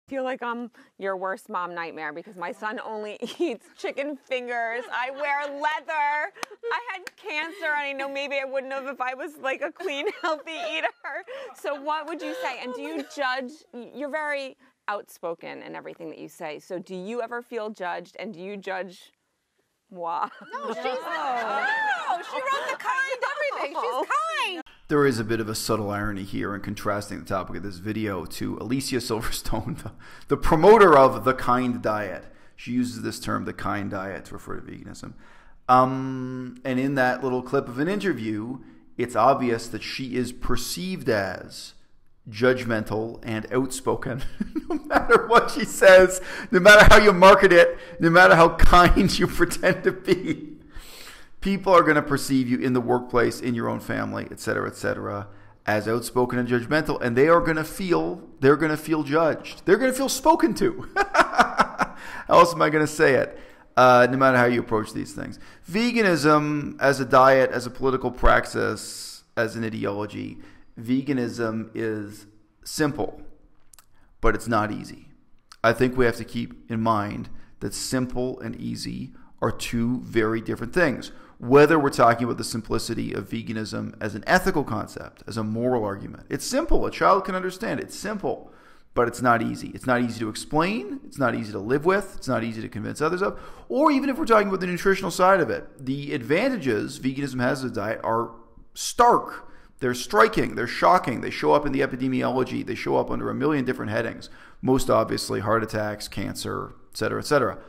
I feel like I'm your worst mom nightmare because my son only eats chicken fingers. I wear leather. I had cancer, and I know maybe I wouldn't have if I was like a clean, healthy eater. So what would you say? And do you judge? You're very outspoken in everything that you say. So do you ever feel judged, and do you judge moi? No, she wrote the kind everything. She's kind. There is a bit of a subtle irony here in contrasting the topic of this video to Alicia Silverstone, the promoter of the kind diet. She uses this term, the kind diet, to refer to veganism. And in that little clip of an interview, it's obvious that she is perceived as judgmental and outspoken. No matter what she says, no matter how you market it, no matter how kind you pretend to be. People are going to perceive you in the workplace, in your own family, etc., as outspoken and judgmental, and they're going to feel judged. They're going to feel spoken to. How else am I going to say it? No matter how you approach these things. Veganism as a diet, as a political praxis, as an ideology, veganism is simple, but it's not easy. I think we have to keep in mind that simple and easy are two very different things. Whether we're talking about the simplicity of veganism as an ethical concept, as a moral argument. It's simple. A child can understand it. It's simple, but it's not easy. It's not easy to explain. It's not easy to live with. It's not easy to convince others of. Or even if we're talking about the nutritional side of it, the advantages veganism has as a diet are stark. They're striking. They're shocking. They show up in the epidemiology. They show up under a million different headings. Most obviously, heart attacks, cancer, etc., etc.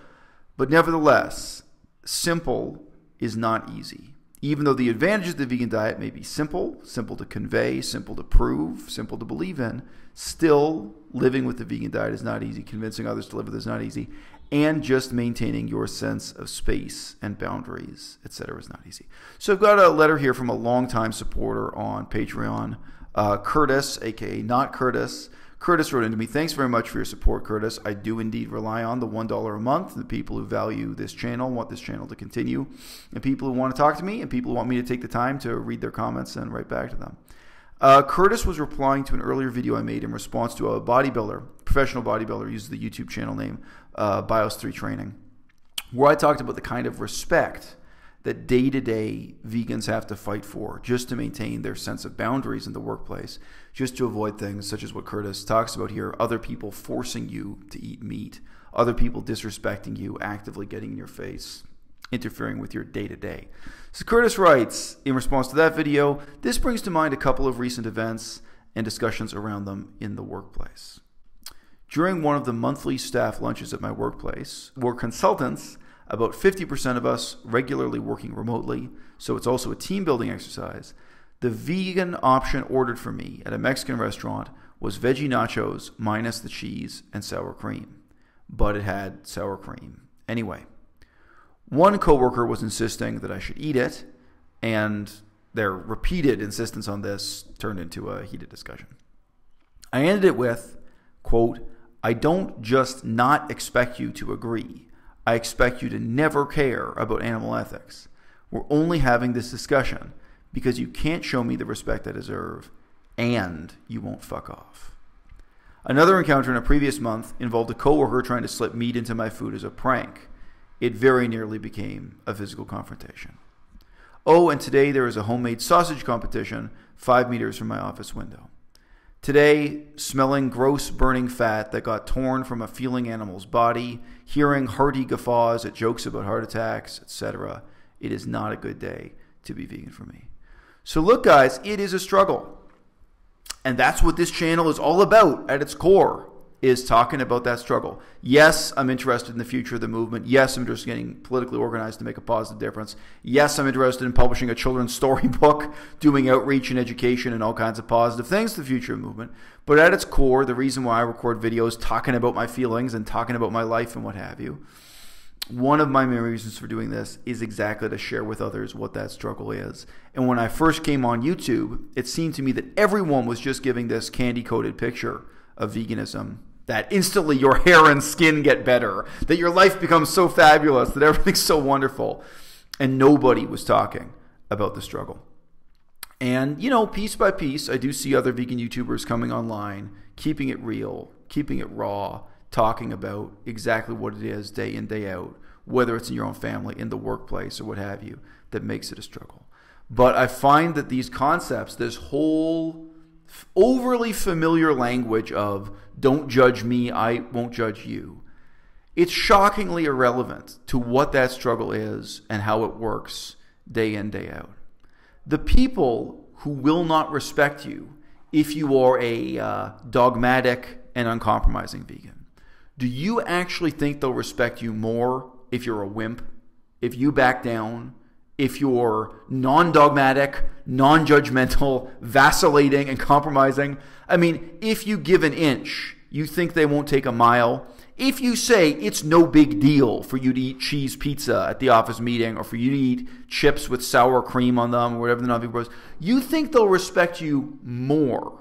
But nevertheless, simple is not easy. Even though the advantages of the vegan diet may be simple to convey, simple to prove, simple to believe in, still living with the vegan diet is not easy. Convincing others to live with it is not easy. And just maintaining your sense of space and boundaries, etc. is not easy. So I've got a letter here from a longtime supporter on Patreon, Curtis, aka Not Curtis. Curtis wrote into me, thanks very much for your support, Curtis. I do indeed rely on the $1 a month, the people who value this channel, want this channel to continue, and people who want to talk to me, and people who want me to take the time to read their comments and write back to them. Curtis was replying to an earlier video I made in response to a bodybuilder, professional bodybuilder, uses the YouTube channel name Bios3 Training, where I talked about the kind of respect that day-to-day vegans have to fight for just to maintain their sense of boundaries in the workplace, just to avoid things such as what Curtis talks about here, other people forcing you to eat meat, other people disrespecting you, actively getting in your face, interfering with your day-to-day. So Curtis writes, in response to that video, this brings to mind a couple of recent events and discussions around them in the workplace. During one of the monthly staff lunches at my workplace, we're consultants, about 50% of us regularly working remotely, so it's also a team building exercise. The vegan option ordered for me at a Mexican restaurant was veggie nachos minus the cheese and sour cream, but it had sour cream anyway. One coworker was insisting that I should eat it, and their repeated insistence on this turned into a heated discussion. I ended it with, quote, I don't just not expect you to agree. I expect you to never care about animal ethics. We're only having this discussion because you can't show me the respect I deserve, and you won't fuck off. Another encounter in a previous month involved a coworker trying to slip meat into my food as a prank. It very nearly became a physical confrontation. Oh, and today there is a homemade sausage competition 5 meters from my office window. Today, smelling gross burning fat that got torn from a feeling animal's body, hearing hearty guffaws at jokes about heart attacks, etc. It is not a good day to be vegan for me. So look, guys, it is a struggle. And that's what this channel is all about at its core, is talking about that struggle. Yes, I'm interested in the future of the movement. Yes, I'm just getting politically organized to make a positive difference. Yes, I'm interested in publishing a children's storybook, doing outreach and education and all kinds of positive things to the future of the movement. But at its core, the reason why I record videos talking about my feelings and talking about my life and what have you, one of my main reasons for doing this is exactly to share with others what that struggle is. And when I first came on YouTube, it seemed to me that everyone was just giving this candy-coated picture of veganism, that instantly your hair and skin get better, that your life becomes so fabulous, that everything's so wonderful. And nobody was talking about the struggle. And, you know, piece by piece, I do see other vegan YouTubers coming online, keeping it real, keeping it raw, talking about exactly what it is day in, day out, whether it's in your own family, in the workplace, or what have you, that makes it a struggle. But I find that these concepts, this whole overly familiar language of don't judge me, I won't judge you, it's shockingly irrelevant to what that struggle is and how it works day in, day out. The people who will not respect you if you are a dogmatic and uncompromising vegan, do you actually think they'll respect you more if you're a wimp, if you back down, if you're non-dogmatic, non-judgmental, vacillating, and compromising? I mean, if you give an inch, you think they won't take a mile? If you say it's no big deal for you to eat cheese pizza at the office meeting, or for you to eat chips with sour cream on them, or whatever the non-vegan was, you think they'll respect you more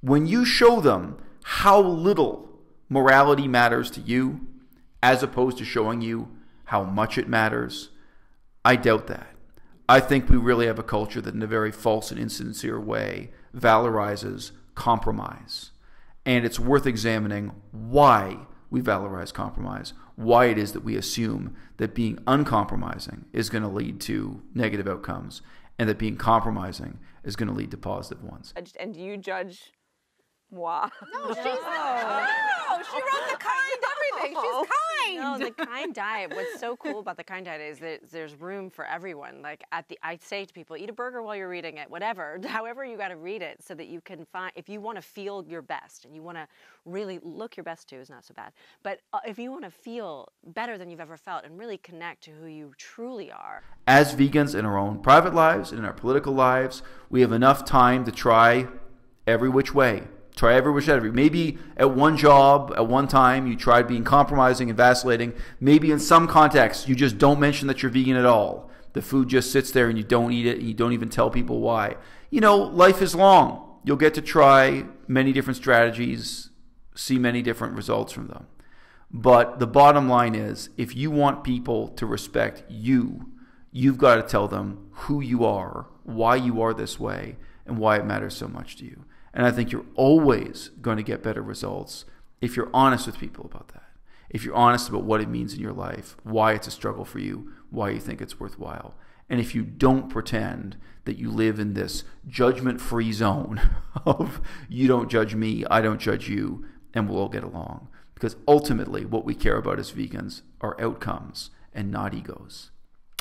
when you show them how little morality matters to you, as opposed to showing you how much it matters? I doubt that. I think we really have a culture that in a very false and insincere way valorizes compromise. And it's worth examining why we valorize compromise, why it is that we assume that being uncompromising is going to lead to negative outcomes, and that being compromising is going to lead to positive ones. And do you judge moi? No, she wrote the kind everything. She's kind. No, the kind diet. What's so cool about the kind diet is that there's room for everyone. Like I say to people, eat a burger while you're reading it, whatever, however you got to read it, so that you can find, if you want to feel your best and you want to really look your best too, is not so bad. But if you want to feel better than you've ever felt and really connect to who you truly are. As vegans in our own private lives and in our political lives, we have enough time to try every which way. Try every which way. Maybe at one job, at one time, you tried being compromising and vacillating. Maybe in some contexts, you just don't mention that you're vegan at all. The food just sits there and you don't eat it and you don't even tell people why. You know, life is long. You'll get to try many different strategies, see many different results from them. But the bottom line is, if you want people to respect you, you've got to tell them who you are, why you are this way, and why it matters so much to you. And I think you're always going to get better results if you're honest with people about that. If you're honest about what it means in your life, why it's a struggle for you, why you think it's worthwhile. And if you don't pretend that you live in this judgment-free zone of you don't judge me, I don't judge you, and we'll all get along. Because ultimately what we care about as vegans are outcomes and not egos.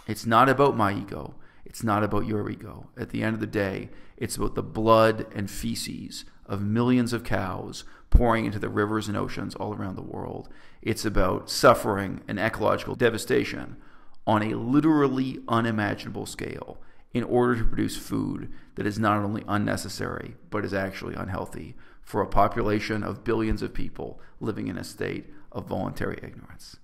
It's not about my ego. It's not about your ego. At the end of the day, it's about the blood and feces of millions of cows pouring into the rivers and oceans all around the world. It's about suffering and ecological devastation on a literally unimaginable scale in order to produce food that is not only unnecessary, but is actually unhealthy for a population of billions of people living in a state of voluntary ignorance.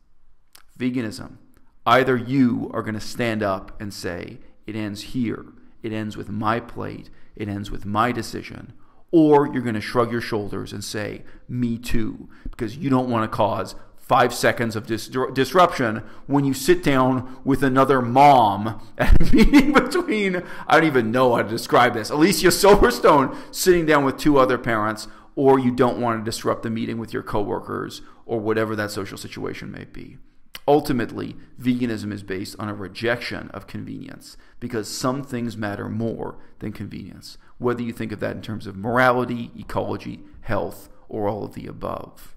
Veganism. Either you are going to stand up and say, it ends here, it ends with my plate, it ends with my decision, or you're going to shrug your shoulders and say, me too, because you don't want to cause 5 seconds of disruption when you sit down with another mom at a meeting between, I don't even know how to describe this, Alicia Silverstone sitting down with 2 other parents, or you don't want to disrupt the meeting with your coworkers or whatever that social situation may be. Ultimately, veganism is based on a rejection of convenience because some things matter more than convenience, whether you think of that in terms of morality, ecology, health, or all of the above.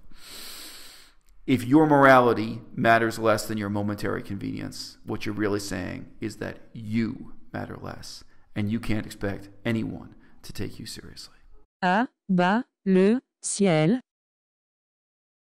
If your morality matters less than your momentary convenience, what you're really saying is that you matter less, and you can't expect anyone to take you seriously. À-bas-le-ciel.